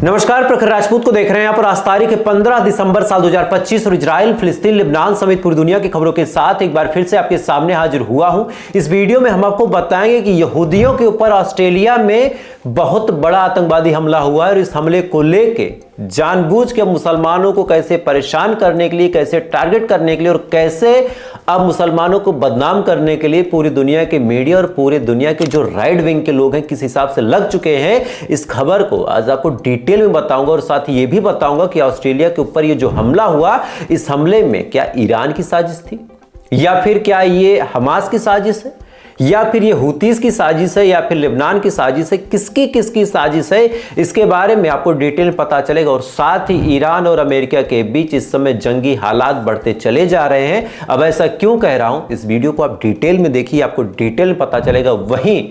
नमस्कार, प्रखर राजपूत को देख रहे हैं यहाँ पर। आज तारीख 15 दिसंबर साल 2025 और इजराइल, फिलिस्तीन, लेबनान समेत पूरी दुनिया की खबरों के साथ एक बार फिर से आपके सामने हाजिर हुआ हूं। इस वीडियो में हम आपको बताएंगे कि यहूदियों के ऊपर ऑस्ट्रेलिया में बहुत बड़ा आतंकवादी हमला हुआ है और इस हमले को लेके जानबूझ के मुसलमानों को कैसे परेशान करने के लिए, कैसे टारगेट करने के लिए और कैसे अब मुसलमानों को बदनाम करने के लिए पूरी दुनिया के मीडिया और पूरी दुनिया के जो राइट विंग के लोग हैं किस हिसाब से लग चुके हैं, इस खबर को आज आपको डिटेल में बताऊंगा। और साथ ही ये भी बताऊंगा कि ऑस्ट्रेलिया के ऊपर ये जो हमला हुआ, इस हमले में क्या ईरान की साजिश थी या फिर क्या ये हमास की साजिश है या फिर ये हुतीस की साजिश है या फिर लेबनान की साजिश है, किसकी किसकी साजिश है, इसके बारे में आपको डिटेल में पता चलेगा। और साथ ही ईरान और अमेरिका के बीच इस समय जंगी हालात बढ़ते चले जा रहे हैं। अब ऐसा क्यों कह रहा हूं, इस वीडियो को आप डिटेल में देखिए, आपको डिटेल में पता चलेगा। वहीं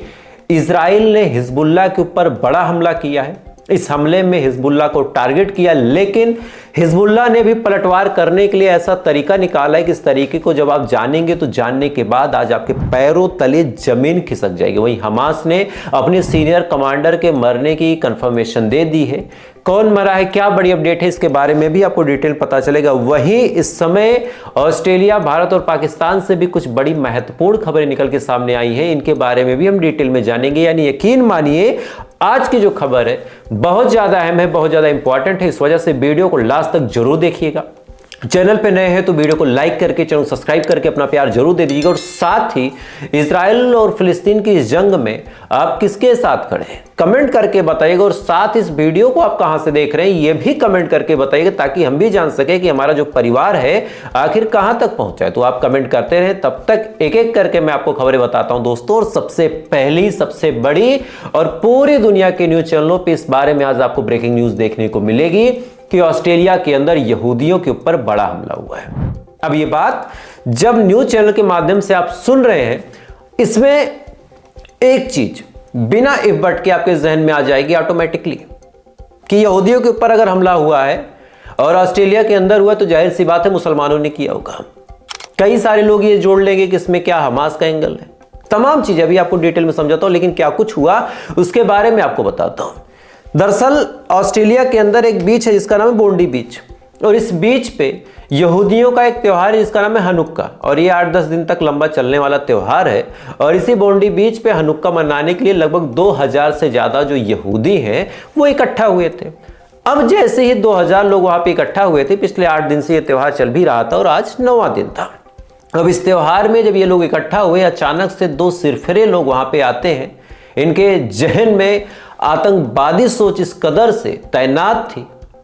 इजराइल ने हिजबुल्लाह के ऊपर बड़ा हमला किया है। इस हमले में हिजबुल्लाह को टारगेट किया, लेकिन हिजबुल्लाह ने भी पलटवार करने के लिए ऐसा तरीका निकाला है कि इस तरीके को जब आप जानेंगे तो जानने के बाद आज आपके पैरों तले जमीन खिसक जाएगी। वहीं हमास ने अपने सीनियर कमांडर के मरने की कंफर्मेशन दे दी है। कौन मरा है, क्या बड़ी अपडेट है, इसके बारे में भी आपको डिटेल पता चलेगा। वहीं इस समय ऑस्ट्रेलिया, भारत और पाकिस्तान से भी कुछ बड़ी महत्वपूर्ण खबरें निकल के सामने आई हैं, इनके बारे में भी हम डिटेल में जानेंगे। यानी यकीन मानिए आज की जो खबर है बहुत ज्यादा अहम है, बहुत ज्यादा इंपॉर्टेंट है। इस वजह से वीडियो को लास्ट तक जरूर देखिएगा। चैनल पे नए हैं तो वीडियो को लाइक करके, चैनल सब्सक्राइब करके अपना प्यार जरूर दे दीजिएगा। और साथ ही इजराइल और फिलिस्तीन की इस जंग में आप किसके साथ खड़े हैं कमेंट करके बताइएगा। और साथ इस वीडियो को आप कहां से देख रहे हैं ये भी कमेंट करके बताइएगा, ताकि हम भी जान सके कि हमारा जो परिवार है आखिर कहां तक पहुंचा है। तो आप कमेंट करते रहे, तब तक एक एक करके मैं आपको खबरें बताता हूं दोस्तों। और सबसे पहली, सबसे बड़ी और पूरी दुनिया के न्यूज चैनलों पर इस बारे में आज आपको ब्रेकिंग न्यूज देखने को मिलेगी कि ऑस्ट्रेलिया के अंदर यहूदियों के ऊपर बड़ा हमला हुआ है। अब ये बात जब न्यूज चैनल के माध्यम से आप सुन रहे हैं, इसमें एक चीज बिना इफ बट के आपके जहन में आ जाएगी ऑटोमेटिकली कि यहूदियों के ऊपर अगर हमला हुआ है और ऑस्ट्रेलिया के अंदर हुआ तो जाहिर सी बात है मुसलमानों ने किया होगा। कई सारे लोग ये जोड़ लेंगे कि इसमें क्या हमास का एंगल है। तमाम चीजें अभी आपको डिटेल में समझाता हूं, लेकिन क्या कुछ हुआ उसके बारे में आपको बताता हूं। दरअसल ऑस्ट्रेलिया के अंदर एक बीच है जिसका नाम है बोंडी बीच, और इस बीच पे यहूदियों का एक त्यौहार है जिसका नाम है हनुक्का, और ये 8-10 दिन तक लंबा चलने वाला त्यौहार है। और इसी बोंडी बीच पे हनुक्का मनाने के लिए लगभग 2000 से ज्यादा जो यहूदी हैं वो इकट्ठा हुए थे। अब जैसे ही 2000 लोग वहां पे इकट्ठा हुए थे, पिछले 8 दिन से ये त्यौहार चल भी रहा था और आज 9वां दिन था। अब इस त्यौहार में जब ये लोग इकट्ठा हुए, अचानक से 2 सिरफिरे लोग वहां पे आते हैं। इनके जहन में आतंकवादी सोच इस कदर से तैनात थी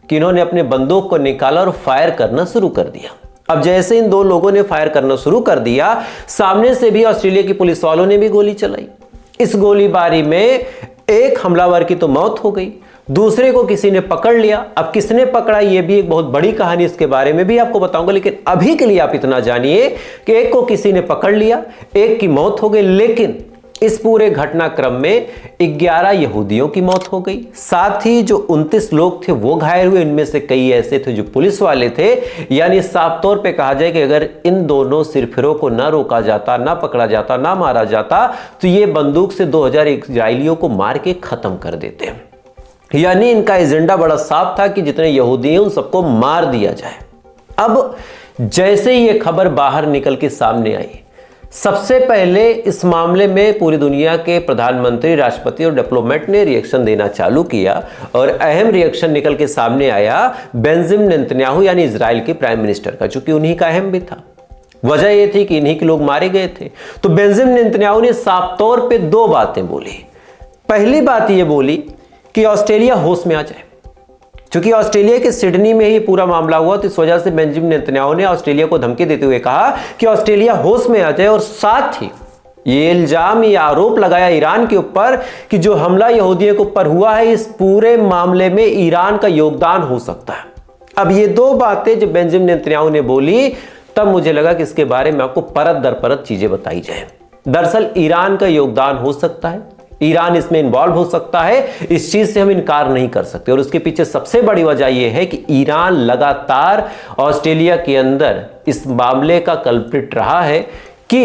कि इन्होंने अपने बंदूक को निकाला और फायर करना शुरू कर दिया। अब जैसे इन 2 लोगों ने फायर करना शुरू कर दिया, सामने से भी ऑस्ट्रेलिया की पुलिस वालों ने भी गोली चलाई। इस गोलीबारी में एक हमलावर की तो मौत हो गई, दूसरे को किसी ने पकड़ लिया। अब किसने पकड़ा ये भी एक बहुत बड़ी कहानी, इसके बारे में भी आपको बताऊंगा। लेकिन अभी के लिए आप इतना जानिए कि एक को किसी ने पकड़ लिया, एक की मौत हो गई। लेकिन इस पूरे घटनाक्रम में 11 यहूदियों की मौत हो गई, साथ ही जो 29 लोग थे वो घायल हुए। इनमें से कई ऐसे थे जो पुलिस वाले थे। यानी साफ तौर पे कहा जाए कि अगर इन दोनों सिरफिरों को ना रोका जाता, ना पकड़ा जाता, ना मारा जाता, तो ये बंदूक से 2000 इजरायलियों को मार के खत्म कर देते। यानी इनका एजेंडा बड़ा साफ था कि जितने यहूदी हैं उन सबको मार दिया जाए। अब जैसे ही ये खबर बाहर निकल के सामने आई, सबसे पहले इस मामले में पूरी दुनिया के प्रधानमंत्री, राष्ट्रपति और डिप्लोमेट ने रिएक्शन देना चालू किया। और अहम रिएक्शन निकल के सामने आया बेंजामिन नेतन्याहू यानी इजराइल के प्राइम मिनिस्टर का, चूंकि उन्हीं का अहम भी था। वजह यह थी कि इन्हीं के लोग मारे गए थे। तो बेंजामिन नेतन्याहू ने साफ तौर पे 2 बातें बोली। पहली बात यह बोली कि ऑस्ट्रेलिया होश में आ जाए। क्योंकि ऑस्ट्रेलिया के सिडनी में ही पूरा मामला हुआ, तो इस वजह से बेंजामिन नेतन्याहू ने ऑस्ट्रेलिया को धमकी देते हुए कहा कि ऑस्ट्रेलिया होश में आ जाए। और साथ ही ये इल्जाम, ये आरोप लगाया ईरान के ऊपर कि जो हमला यहूदियों के ऊपर हुआ है, इस पूरे मामले में ईरान का योगदान हो सकता है। अब ये 2 बातें जब बेंजामिन नेतन्याहू ने बोली, तब मुझे लगा कि इसके बारे में आपको परत दर परत चीजें बताई जाए। दरअसल ईरान का योगदान हो सकता है, ईरान इसमें इन्वॉल्व हो सकता है, इस चीज से हम इनकार नहीं कर सकते। और उसके पीछे सबसे बड़ी वजह यह है कि ईरान लगातार ऑस्ट्रेलिया के अंदर इस मामले का कल्प्रिट रहा है कि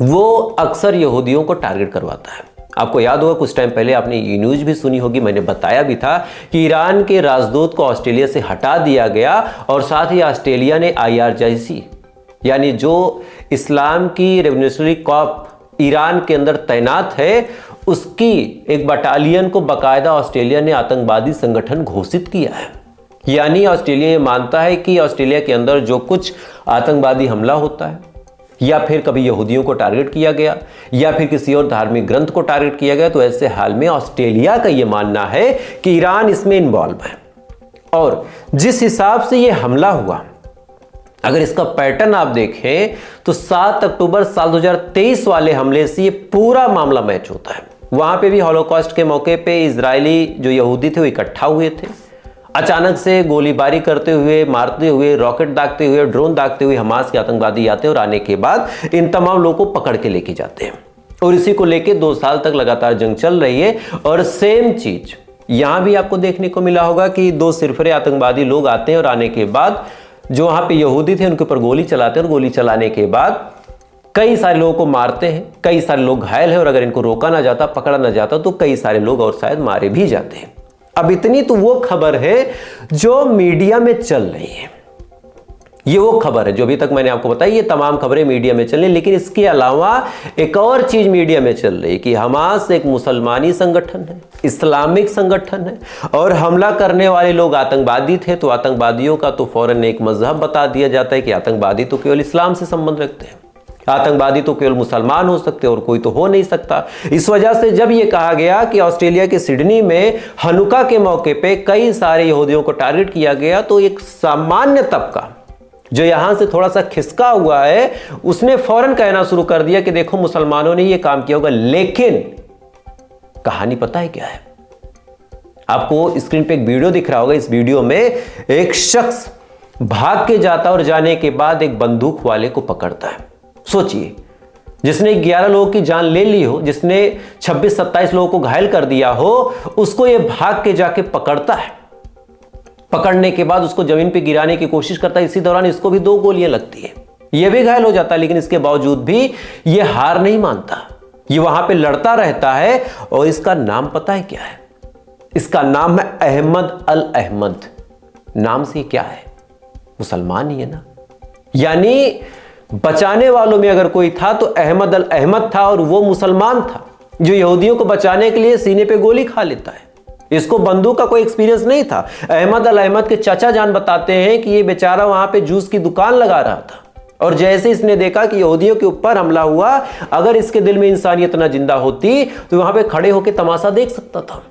वो अक्सर यहूदियों को टारगेट करवाता है। आपको याद होगा कुछ टाइम पहले आपने ये न्यूज़ भी सुनी होगी, मैंने बताया भी था कि ईरान के राजदूत को ऑस्ट्रेलिया से हटा दिया गया और साथ ही ऑस्ट्रेलिया ने IRGC यानी जो इस्लाम की रेवोल्यूशनरी कॉर्प ईरान के अंदर तैनात है उसकी एक बटालियन को बाकायदा ऑस्ट्रेलिया ने आतंकवादी संगठन घोषित किया है। यानी ऑस्ट्रेलिया ये मानता है कि ऑस्ट्रेलिया के अंदर जो कुछ आतंकवादी हमला होता है या फिर कभी यहूदियों को टारगेट किया गया या फिर किसी और धार्मिक ग्रंथ को टारगेट किया गया, तो ऐसे हाल में ऑस्ट्रेलिया का यह मानना है कि ईरान इसमें इन्वॉल्व है। और जिस हिसाब से यह हमला हुआ, अगर इसका पैटर्न आप देखें तो 7 अक्टूबर साल 2023 वाले हमले से ये पूरा मामला मैच होता है। वहां पे भी हॉलोकॉस्ट के मौके पे इजरायली जो यहूदी थे वो इकट्ठा हुए थे। अचानक से गोलीबारी करते हुए, मारते हुए, रॉकेट दागते हुए, ड्रोन दागते हुए हमास के आतंकवादी आते हैं और आने के बाद इन तमाम लोगों को पकड़ के लेके जाते हैं। और इसी को लेके 2 साल तक लगातार जंग चल रही है। और सेम चीज यहां भी आपको देखने को मिला होगा कि 2 सिरफरे आतंकवादी लोग आते हैं और आने के बाद जो वहां पे यहूदी थे उनके ऊपर गोली चलाते हैं और गोली चलाने के बाद कई सारे लोगों को मारते हैं, कई सारे लोग घायल हैं और अगर इनको रोका ना जाता, पकड़ा ना जाता तो कई सारे लोग और शायद मारे भी जाते हैं। अब इतनी तो वो खबर है जो मीडिया में चल रही है, ये वो खबर है जो अभी तक मैंने आपको बताई, ये तमाम खबरें मीडिया में चल रही। लेकिन इसके अलावा एक और चीज मीडिया में चल रही है कि हमास एक मुसलमानी संगठन है, इस्लामिक संगठन है और हमला करने वाले लोग आतंकवादी थे, तो आतंकवादियों का तो फौरन एक मजहब बता दिया जाता है कि आतंकवादी तो केवल इस्लाम से संबंध रखते हैं, आतंकवादी तो केवल मुसलमान हो सकते और कोई तो हो नहीं सकता। इस वजह से जब यह कहा गया कि ऑस्ट्रेलिया के सिडनी में हनुका के मौके पे कई सारे यहूदियों को टारगेट किया गया, तो एक सामान्य तबका जो यहां से थोड़ा सा खिसका हुआ है उसने फौरन कहना शुरू कर दिया कि देखो मुसलमानों ने यह काम किया होगा। लेकिन कहानी पता है क्या है? आपको स्क्रीन पे एक वीडियो दिख रहा होगा। इस वीडियो में एक शख्स भाग के जाता और जाने के बाद एक बंदूक वाले को पकड़ता है। सोचिए, जिसने 11 लोगों की जान ले ली हो, जिसने 26-27 लोगों को घायल कर दिया हो, उसको यह भाग के जाके पकड़ता है। पकड़ने के बाद उसको जमीन पे गिराने की कोशिश करता है। इसी दौरान इसको भी 2 गोलियां लगती है, यह भी घायल हो जाता है। लेकिन इसके बावजूद भी यह हार नहीं मानता, ये वहां पे लड़ता रहता है। और इसका नाम पता है क्या है? इसका नाम है अहमद अल अहमद। नाम से क्या है? मुसलमान ही है ना। यानी बचाने वालों में अगर कोई था तो अहमद अल अहमद था और वो मुसलमान था जो यहूदियों को बचाने के लिए सीने पे गोली खा लेता है। इसको बंदूक का कोई एक्सपीरियंस नहीं था। अहमद अल अहमद के चाचा जान बताते हैं कि ये बेचारा वहां पे जूस की दुकान लगा रहा था और जैसे इसने देखा कि यहूदियों के ऊपर हमला हुआ, अगर इसके दिल में इंसानियत ना जिंदा होती तो वहां पे खड़े होकर तमाशा देख सकता था,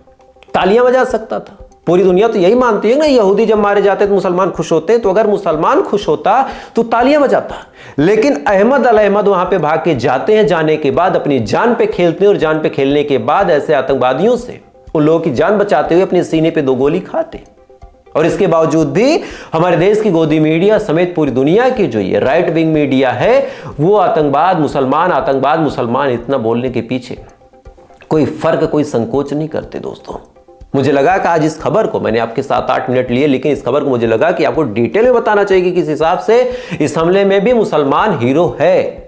तालियां बजा सकता था। पूरी दुनिया तो यही मानती है ना, यहूदी जब मारे जाते तो मुसलमान खुश होते हैं, तो अगर मुसलमान खुश होता तो तालियां बजाता। लेकिन अहमद अल अहमद वहां पे भाग के जाते हैं, जाने के बाद अपनी जान पे खेलते हैं और जान पे खेलने के बाद ऐसे आतंकवादियों से उन लोगों की जान बचाते हुए अपने सीने पे 2 गोली खाते। और इसके बावजूद भी हमारे देश की गोदी मीडिया समेत पूरी दुनिया की जो ये राइट विंग मीडिया है वो आतंकवाद मुसलमान इतना बोलने के पीछे कोई फर्क, कोई संकोच नहीं करते। दोस्तों, मुझे लगा कि आज इस खबर को मैंने आपके 7-8 मिनट लिए, लेकिन इस खबर को मुझे लगा कि आपको डिटेल में बताना चाहिए कि किस हिसाब से इस हमले में भी मुसलमान हीरो है।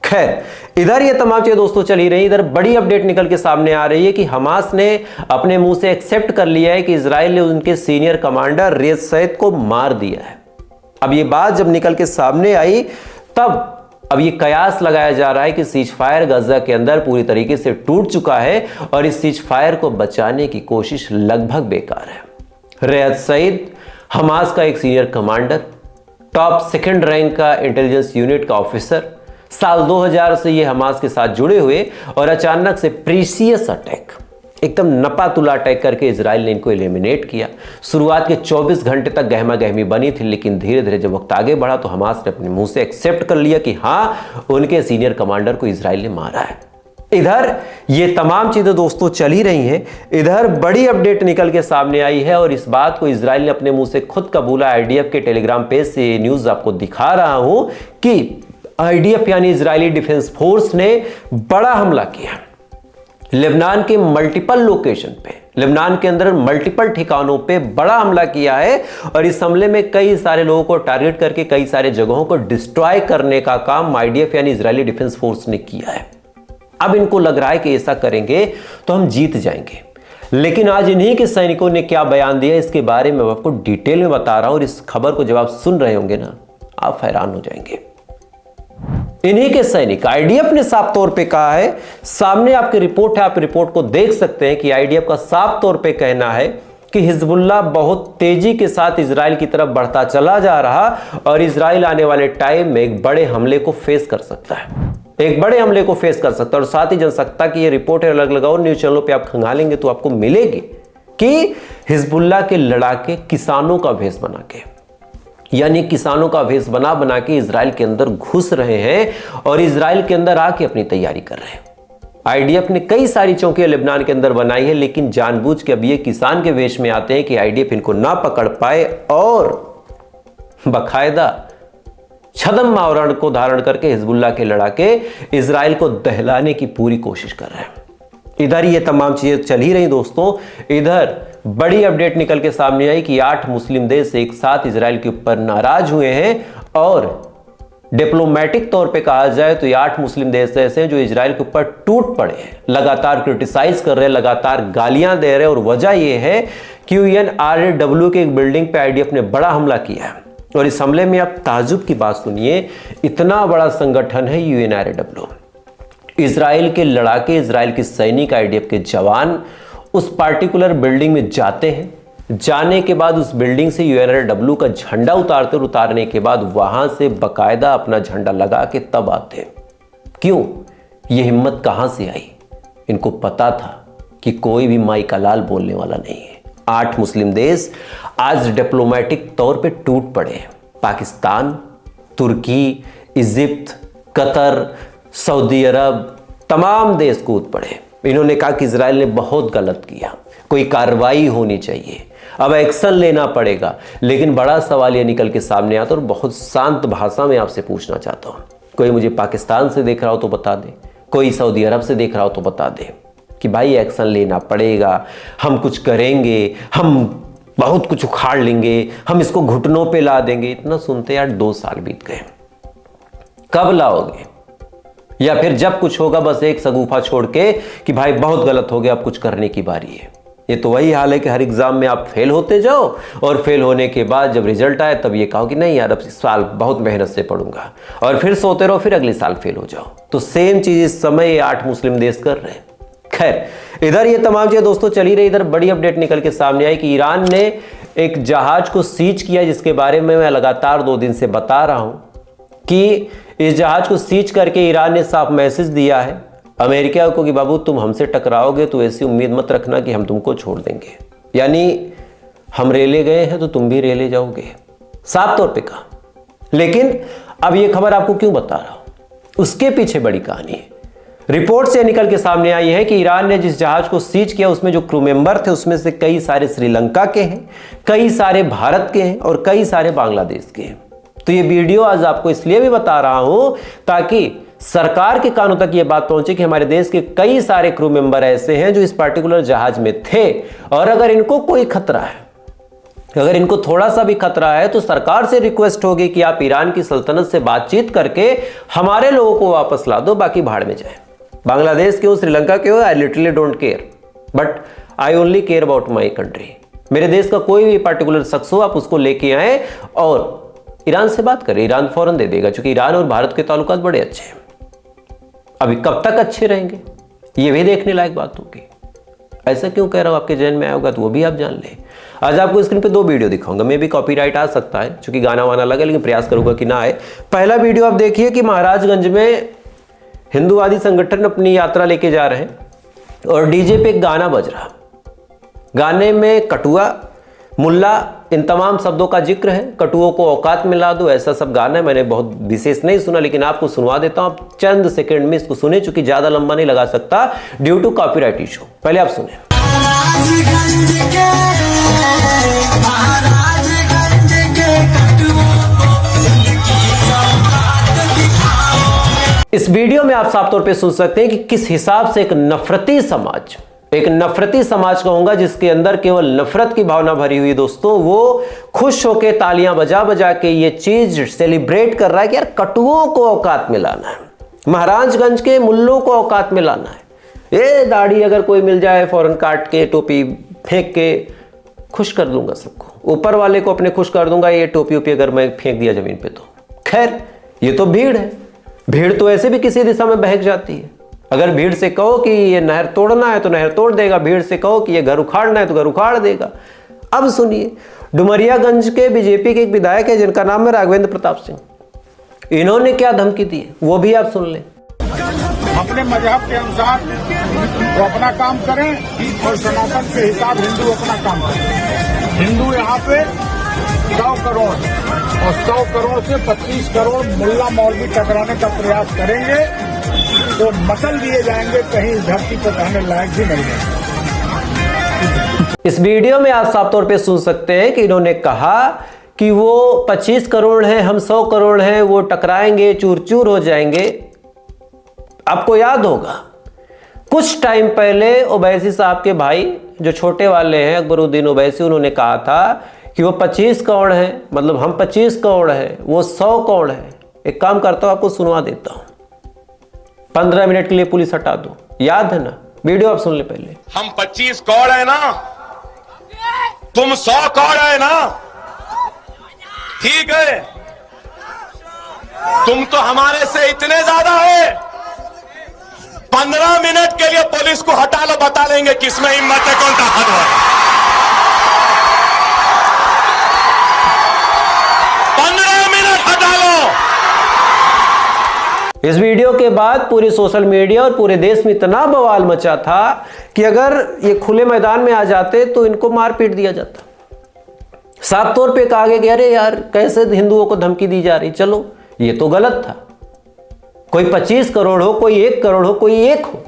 खैर, इधर ये तमाम चीजें दोस्तों चल ही रही। इधर बड़ी अपडेट निकल के सामने आ रही है कि हमास ने अपने मुंह से एक्सेप्ट कर लिया है कि इजराइल ने उनके सीनियर कमांडर रेद सईद को मार दिया है। अब ये बात जब निकल के सामने आई तब अब ये कयास लगाया जा रहा है कि सीज फायर गजा के अंदर पूरी तरीके से टूट चुका है और इस सीज फायर को बचाने की कोशिश लगभग बेकार है। रेद सईद हमास का एक senior commander, top 2nd rank का इंटेलिजेंस यूनिट का ऑफिसर, साल 2000 से ये हमास के साथ जुड़े हुए और अचानक से प्रीसियस अटैक, एकदम नपातुला अटैक करके इजराइल ने इनको एलिमिनेट किया। शुरुआत के 24 घंटे तक गहमा गहमी बनी थी, लेकिन धीरे धीरे जब वक्त आगे बढ़ा तो हमास ने अपने मुंह से एक्सेप्ट कर लिया कि हाँ, उनके सीनियर कमांडर को इजराइल ने मारा है। इधर ये तमाम चीजें दोस्तों चल ही रही हैं। इधर बड़ी अपडेट निकल के सामने आई है और इस बात को इजराइल ने अपने मुंह से खुद कबूला। IDF के टेलीग्राम पेज से ये न्यूज आपको दिखा रहा हूं कि IDF यानी इजरायली डिफेंस फोर्स ने बड़ा हमला किया लेबनान के मल्टीपल लोकेशन पे, लेबनान के अंदर मल्टीपल ठिकानों पे बड़ा हमला किया है और इस हमले में कई सारे लोगों को टारगेट करके कई सारे जगहों को डिस्ट्रॉय करने का काम IDF यानी इजरायली डिफेंस फोर्स ने किया है। अब इनको लग रहा है कि ऐसा करेंगे तो हम जीत जाएंगे। लेकिन आज इन्हीं के सैनिकों ने क्या बयान दिया, इसके बारे में आपको डिटेल में बता रहा हूं। और इस खबर को जब आप सुन रहे होंगे ना, आप हैरान हो जाएंगे। इन्हीं के सैनिक, आईडीएफ ने साफ तौर पे कहा है, सामने आपकी रिपोर्ट है, आप रिपोर्ट को देख सकते हैं कि आईडीएफ का साफ तौर पे कहना है कि हिजबुल्लाह बहुत तेजी के साथ इजराइल की तरफ बढ़ता चला जा रहा और इजराइल आने वाले टाइम में एक बड़े हमले को फेस कर सकता है, एक बड़े हमले को फेस कर सकता है। और साथ ही जनसत्ता की ये रिपोर्ट है, अलग अलग और न्यूज चैनलों पे आप खंगालेंगे तो आपको मिलेगी कि हिजबुल्लाह के लड़ाके किसानों का भेष बना के, यानी किसानों का भेष बना बना के इजराइल के अंदर घुस रहे हैं और इजराइल के अंदर आके अपनी तैयारी कर रहे हैं। आईडीएफ ने कई सारी चौकियां लेबनान के अंदर बनाई है, लेकिन जानबूझ के अब ये किसान के वेश में आते हैं कि आईडीएफ इनको ना पकड़ पाए और बाकायदा छद्म आवरण को धारण करके हिजबुल्लाह के लड़ाके इजराइल को दहलाने की पूरी कोशिश कर रहे हैं। इधर ये तमाम चीजें चल ही रही दोस्तों, इधर बड़ी अपडेट निकल के सामने आई कि 8 मुस्लिम देश एक साथ इजराइल के ऊपर नाराज हुए हैं। और डिप्लोमेटिक तौर पे कहा जाए तो ये 8 मुस्लिम देश ऐसे हैं जो इजराइल के ऊपर टूट पड़े हैं, लगातार क्रिटिसाइज कर रहे हैं, लगातार गालियां दे रहे हैं। और वजह यह है कि UNRW के एक बिल्डिंग पे आईडीएफ ने बड़ा हमला किया है। और इस हमले में आप ताजुब की बात सुनिए, इतना बड़ा संगठन है UNRW, इजराइल के लड़ाके, इजराइल के सैनिक, आईडीएफ के जवान उस पार्टिकुलर बिल्डिंग में जाते हैं। जाने के बाद उस बिल्डिंग से UNRW का झंडा उतारते, और उतारने के बाद वहां से बकायदा अपना झंडा लगा के तब आते हैं। क्यों? यह हिम्मत कहां से आई? इनको पता था कि कोई भी माई का लाल बोलने वाला नहीं है। 8 मुस्लिम देश आज डिप्लोमेटिक तौर पे टूट पड़े हैं। पाकिस्तान, तुर्की, इजिप्ट, कतर, सऊदी अरब, तमाम देश कूद पड़े। इन्होंने कहा कि इजराइल ने बहुत गलत किया, कोई कार्रवाई होनी चाहिए, अब एक्शन लेना पड़ेगा। लेकिन बड़ा सवाल यह निकल के सामने आता है और बहुत शांत भाषा में आपसे पूछना चाहता हूं, कोई मुझे पाकिस्तान से देख रहा हो तो बता दे, कोई सऊदी अरब से देख रहा हो तो बता दे कि भाई एक्शन लेना पड़ेगा, हम कुछ करेंगे, हम बहुत कुछ उखाड़ लेंगे, हम इसको घुटनों पे ला देंगे। इतना सुनते यार 2 साल बीत गए, कब लाओगे? या फिर जब कुछ होगा बस एक सगुफा छोड़ के कि भाई बहुत गलत हो गया, अब कुछ करने की बारी है। ये तो वही हाल है कि हर एग्जाम में आप फेल होते जाओ और फेल होने के बाद जब रिजल्ट आए तब ये कहो कि नहीं यार अब इस साल बहुत मेहनत से पढ़ूंगा, और फिर सोते रहो, फिर अगले साल फेल हो जाओ। तो सेम चीज इस समय ये 8 मुस्लिम देश कर रहे हैं। खैर इधर ये तमाम चीजें दोस्तों चली रही, इधर बड़ी अपडेट निकल के सामने आई कि ईरान ने एक जहाज को सीज किया, जिसके बारे में मैं लगातार 2 दिन से बता रहा हूं कि इस जहाज को सीज करके ईरान ने साफ मैसेज दिया है अमेरिका को कि बाबू तुम हमसे टकराओगे तो ऐसी उम्मीद मत रखना कि हम तुमको छोड़ देंगे, यानी हम रेले गए हैं तो तुम भी रेले जाओगे, साफ तौर पे कहा। लेकिन अब ये खबर आपको क्यों बता रहा हूं, उसके पीछे बड़ी कहानी है। रिपोर्ट से निकल के सामने आई है कि ईरान ने जिस जहाज को सीज किया उसमें जो क्रू मेंबर थे उसमें से कई सारे श्रीलंका के हैं, कई सारे भारत के हैं और कई सारे बांग्लादेश के हैं। तो ये वीडियो आज आपको इसलिए भी बता रहा हूं ताकि सरकार के कानों तक ये बात पहुंचे कि हमारे देश के कई सारे क्रू मेंबर ऐसे हैं जो इस पार्टिकुलर जहाज में थे, और अगर इनको कोई खतरा है, अगर इनको थोड़ा सा भी खतरा है तो सरकार से रिक्वेस्ट होगी कि आप ईरान की सल्तनत से बातचीत करके हमारे लोगों को वापस ला दो, बाकी भाड़ में जाए। बांग्लादेश के हो, श्रीलंका के हो, I literally don't care, but I only care about my country. मेरे देश का कोई भी पार्टिकुलर शख्स हो, आप उसको लेके आए और ईरान से बात करें, ईरान फौरन दे देगा, क्योंकि ईरान और भारत के ताल्लुकात बड़े अच्छे हैं। अभी कब तक अच्छे रहेंगे ये भी देखने लायक बात होगी। ऐसा क्यों कह रहा हूं, आपके जहन में आया होगा तो वो भी आप जान लें। आज आपको स्क्रीन पे 2 वीडियो दिखाऊंगा, मे भी कॉपीराइट आ सकता है क्योंकि गाना वाना लगा, लेकिन प्रयास करूंगा कि ना आए। पहला वीडियो आप देखिए कि महाराजगंज में हिंदूवादी संगठन अपनी यात्रा लेके जा रहे हैं और डीजे पे एक गाना बज रहा, गाने में कटुआ, मुल्ला, इन तमाम शब्दों का जिक्र है। कटुओं को औकात में ला दो, ऐसा सब गाना है। मैंने बहुत विशेष नहीं सुना, लेकिन आपको सुनवा देता हूं, आप चंद सेकंड में इसको सुने, चूंकि ज्यादा लंबा नहीं लगा सकता ड्यू टू कॉपीराइट इशू। पहले आप सुने। इस वीडियो में आप साफ तौर पे सुन सकते हैं कि किस हिसाब से एक नफरती समाज कहूंगा जिसके अंदर केवल नफरत की भावना भरी हुई दोस्तों, वो खुश होकर तालियां बजा बजा के ये चीज सेलिब्रेट कर रहा है कि यार कटुओं को औकात में लाना है। महाराजगंज के मुल्लों को औकात में लाना है। ये दाढ़ी अगर कोई मिल जाए फौरन काट के, टोपी फेंक के खुश कर दूंगा सबको, ऊपर वाले को अपने खुश कर दूंगा। ये टोपी ओपी अगर मैं फेंक दिया जमीन पे तो खैर, ये तो भीड़ है। भीड़ तो ऐसे भी किसी दिशा में बहक जाती है। अगर भीड़ से कहो कि ये नहर तोड़ना है तो नहर तोड़ देगा, भीड़ से कहो कि ये घर उखाड़ना है तो घर उखाड़ देगा। अब सुनिए, डुमरियागंज के बीजेपी के एक विधायक है जिनका नाम है राघवेंद्र प्रताप सिंह। इन्होंने क्या धमकी दी है वो भी आप सुन लें। अपने मजहब के अनुसार वो अपना काम करें और सनातन के हिसाब हिंदू अपना काम करें। हिंदू यहाँ पे 100 करोड़ और 100 करोड़ से 25 करोड़ मुल्ला मौलवी टकराने का प्रयास करेंगे तो मसल दिए जाएंगे, कहीं इस धरती पर रहने लायक भी नहीं है। इस वीडियो में आप साफ तौर पे सुन सकते हैं कि इन्होंने कहा कि वो 25 करोड़ हैं, हम 100 करोड़ हैं, वो टकराएंगे, चूर चूर हो जाएंगे। आपको याद होगा कुछ टाइम पहले ओवैसी साहब के भाई जो छोटे वाले हैं अकबरुद्दीन ओवैसी, उन्होंने कहा था कि वो 25 करोड़ हैं, मतलब हम 25 करोड़ हैं, वो 100 करोड़ है। एक काम करता हूं, आपको सुनवा देता हूं, 15 मिनट के लिए पुलिस हटा दो। याद है ना? वीडियो आप सुन ले पहले। हम 25 करोड़ है ना, तुम 100 करोड़ है ना, ठीक है, तुम तो हमारे से इतने ज्यादा है। 15 मिनट के लिए पुलिस को हटा लो, बता लेंगे किसमें हिम्मत है, कौन ताकतवर है। 15 मिनट हटा लो। इस वीडियो के बाद पूरे सोशल मीडिया और पूरे देश में इतना बवाल मचा था कि अगर ये खुले मैदान में आ जाते तो इनको मार पीट दिया जाता। साफ तौर पे कहा गया कि अरे यार कैसे हिंदुओं को धमकी दी जा रही। चलो ये तो गलत था। कोई 25 करोड़ हो, कोई 1 करोड़ हो, कोई 1 हो,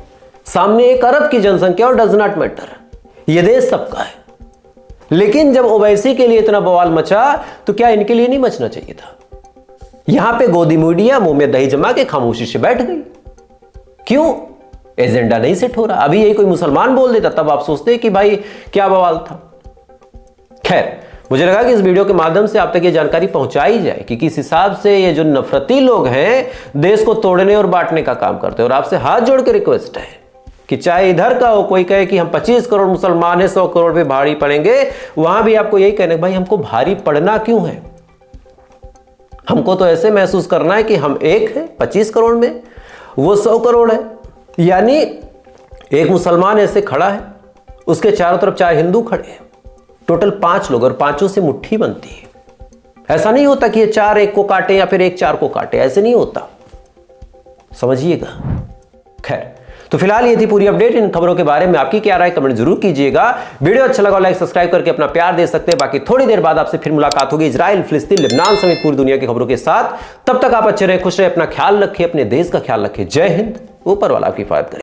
सामने 1 अरब की जनसंख्या और डज नॉट मैटर, ये देश सबका है। लेकिन जब ओवैसी के लिए इतना बवाल मचा तो क्या इनके लिए नहीं मचना चाहिए था? यहां पे गोदी मीडिया मुंह में दही जमा के खामोशी से बैठ गई। क्यों? एजेंडा नहीं सेट हो रहा। अभी यही कोई मुसलमान बोल देता तब आप सोचते कि भाई क्या बवाल था। खैर, मुझे लगा कि इस वीडियो के माध्यम से आप तक ये जानकारी पहुंचाई जाए कि किस हिसाब से ये जो नफरती लोग हैं देश को तोड़ने और बांटने का काम करते हैं। और आपसे हाथ जोड़ के रिक्वेस्ट है कि चाहे इधर का हो, कोई कहे कि हम 25 करोड़ मुसलमान हैं, 100 करोड़ पे भारी पड़ेंगे, वहां भी आपको यही कहना है भाई हमको भारी पड़ना क्यों है? हमको तो ऐसे महसूस करना है कि हम एक है 25 करोड़ में, वो 100 करोड़ है। यानी एक मुसलमान ऐसे खड़ा है, उसके चारों तरफ 4 हिंदू खड़े हैं, टोटल 5 लोग, और 5 से मुट्ठी बनती है। ऐसा नहीं होता कि ये 4 1 को काटे या फिर 1 4 को काटे, ऐसे नहीं होता, समझिएगा। खैर, तो फिलहाल ये थी पूरी अपडेट। इन खबरों के बारे में आपकी क्या राय कमेंट जरूर कीजिएगा। वीडियो अच्छा लगा लाइक सब्सक्राइब करके अपना प्यार दे सकते हैं। बाकी थोड़ी देर बाद आपसे फिर मुलाकात होगी इजराइल, फिलिस्तीन, लेबनान समेत पूरी दुनिया की खबरों के साथ। तब तक आप अच्छे रहे, खुश रहे, अपना ख्याल रखिए, अपने देश का ख्याल रखिए। जय हिंद। ऊपर वाला आपकी हिफाजत करे।